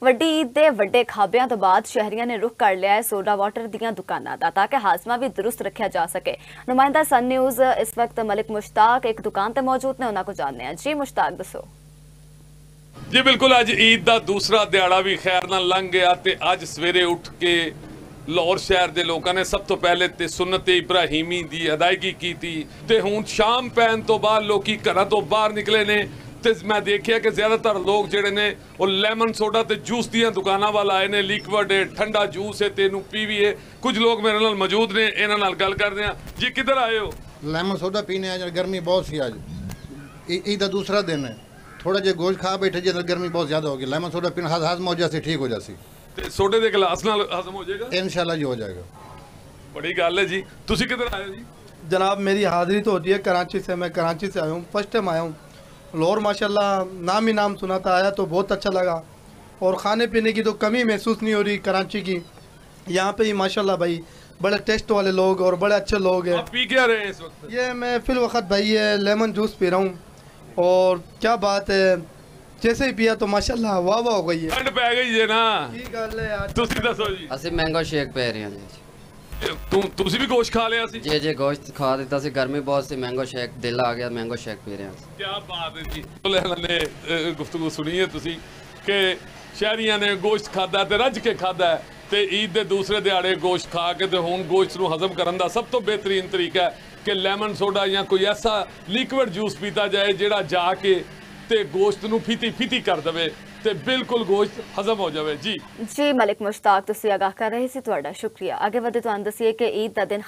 ਵੱਡੀ ਈਦ ਦੇ ਵੱਡੇ ਖਾਬਿਆਂ ਤੋਂ ਬਾਅਦ ਸ਼ਹਿਰੀਆਂ ਨੇ ਰੁਖ ਕਰ ਲਿਆ ਹੈ ਸੋਡਾ ਵਾਟਰ ਦੀਆਂ ਦੁਕਾਨਾਂ ਦਾ ਤਾਂ ਕਿ ਹਾਜ਼ਮਾ ਵੀ ਦਰੁਸਤ ਰੱਖਿਆ ਜਾ ਸਕੇ। ਨੁਮਾਇੰਦਾ ਸਨ ਨਿਊਜ਼ ਇਸ ਵਕਤ ਮਲਿਕ ਮੁਸ਼ਤਾਕ ਇੱਕ ਦੁਕਾਨ ਤੇ ਮੌਜੂਦ ਨੇ, ਉਹਨਾਂ को जानने हैं। जी मुश्ताक दसो। जी बिल्कुल, अज ईद का दूसरा दिहाड़ा भी खैर नाल लंघ गया ते अज सवेरे उठ के लाहौर शहर के लोगों ने सब तो पहले ते सुन्नत इब्राहिमी की अदायगी की ते हुण शाम पैन तो बाद लोग घरों तो बाहर निकले ने ते मैं देखिया कि ज़्यादातर लोग जिहड़े ने वो लैमन सोडा ते जूस दी दुकानां वाल आए ने। लिक्विड है, ठंडा जूस है, तेनू पीवीए। कुछ लोग मेरे नाल मौजूद ने, इन्हां नाल गल करदे हां। जी किधर आए हो? लेमन सोडा पीने आज गर्मी बहुत सी, आज ईद का दूसरा दिन है। थोड़ा जो गोश्त खा बैठे जी गर्मी बहुत ज़्यादा होगी। लेमन सोडा पीना हाजमा हो जाती, ठीक हो जाती। ते सोडे दे गिलास नाल हजम हो जाएगा इंशाल्लाह जी, हो जाएगा। बड़ी गल है जी। तुसी किधर आए हो जी? जनाब मेरी हाज़िरी तो होती है कराची से, मैं कराची से आया हूँ, फर्स्ट टाइम आया हूँ लाहौर। माशाल्लाह नाम ही नाम सुना था, आया तो बहुत अच्छा लगा और ख़ाने पीने की तो कमी महसूस नहीं हो रही कराची की। यहाँ पे ही माशाल्लाह भाई बड़े टेस्ट वाले लोग और बड़े अच्छे लोग हैं। आप पी क्या रहे हैं इस वक्त? ये मैं फिल वक्त भाई ये लेमन जूस पी रहा हूँ और क्या बात है, जैसे ही पिया तो माशाल्लाह वाह वाह हो गई है। ठंड पै गई है ना? की गल है यार। तुसी दसो जी। ਅਸੀਂ मैंगो शेक पी रहे हैं जी। तुसी भी गोश्त खा लिया सी? जी जी गोश्त खा दिता सी, गर्मी बहुत सी, मैंगो शेक दिल आ गया, मैंगो शेक पी रहे हैं। क्या बात है जी। ने गुफ्तगू सुनी है तुसी कि शहरियां ने गोश्त खादा ते रज के खादा है ते ईद दे दूसरे दिहाड़े गोश्त खा के ते हुण गोश्त नूं हजम करन दा सब तो बेहतरीन तरीका है कि लेमन सोडा या कोई ऐसा लिक्विड जूस पीता जाए जिहड़ा जाके ते गोश्त नूं फीती कर देवे ते बिल्कुल गोश्त हजम हो जाए। जी जी मलिक मुश्ताक, तुसी आगाह कर रहे सी, तुहाडा शुक्रिया। आगे वधे तुहानूं दसीए कि ईद दा दिन